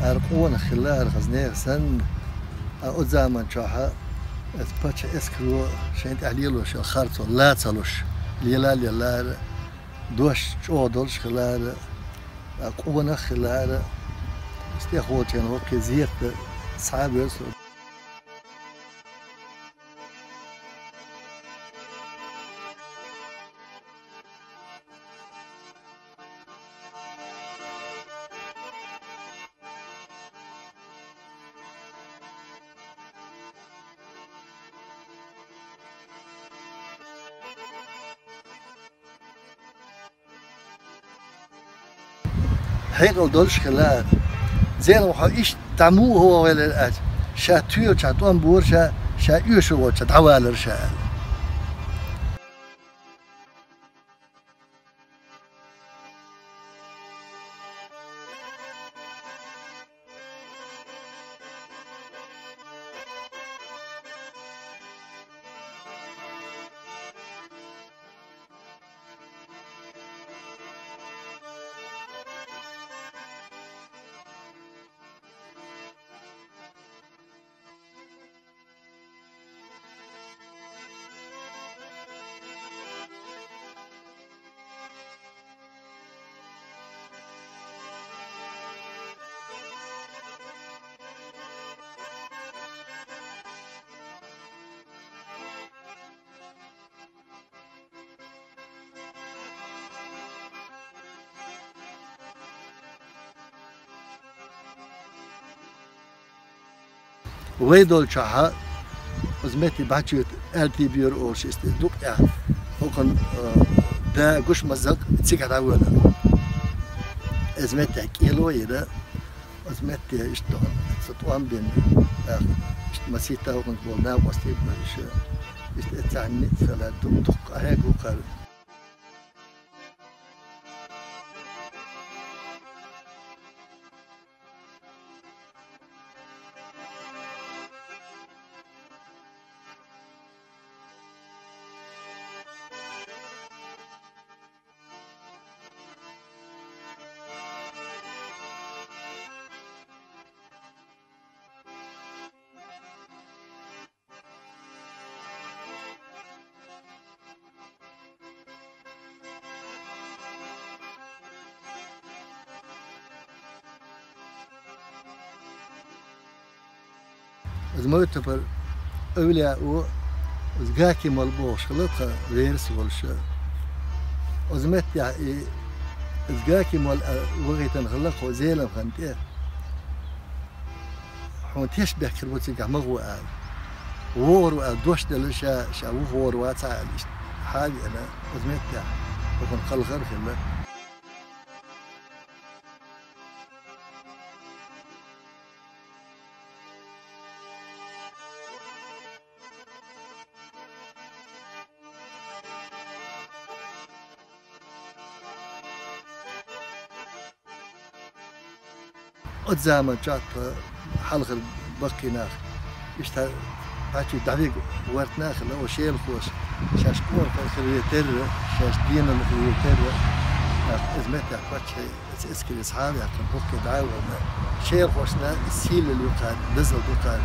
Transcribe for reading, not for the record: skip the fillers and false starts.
أرقون خلال خزنير سن أزامن شاحة أتبتش إسكرو شينت أهليلوش الخارطو لا تلوش ليلا دوش شودلش خلال أقونا خلال استيخوتين وكي زيت صعب يسو هيقل دولش خلال زين وحا إيش تعموه هو ولا الأج شا تيو شا طنبور شا يوشو شا تعوالر شا ويدول شاحة أزمتي بحكي ألتي بيور أو شيء استدوك يعني ممكن ده قش مزق تسيك عولا أزمتي كيلو يدا أزمتي إشتون ستوان بين مسيتا وكنت بولنا وستيب مش استعني فلا تدق هيك وقال زموتبر أولياء وزجاكي مالبوش خلطها غيرس والش وزمت يعني زجاكي مال وغيتن خلقه زيلم خنتيه حونتيش بيحكي بوتي مغوى وور دوش دلشا وور واتع حالي أنا وزمت يعني وكن خلقر خلا قدام جات حلقة بقي ناخ يشتى هاتي دعيق ورت ناخ لو شيء الخوش شاش كور الخريتر شاش دين الخريتر ازمتها باتش اسكري اصحابي كان بوكي دعوه شيء الخوش لا السيل اللي وقع نزل وقع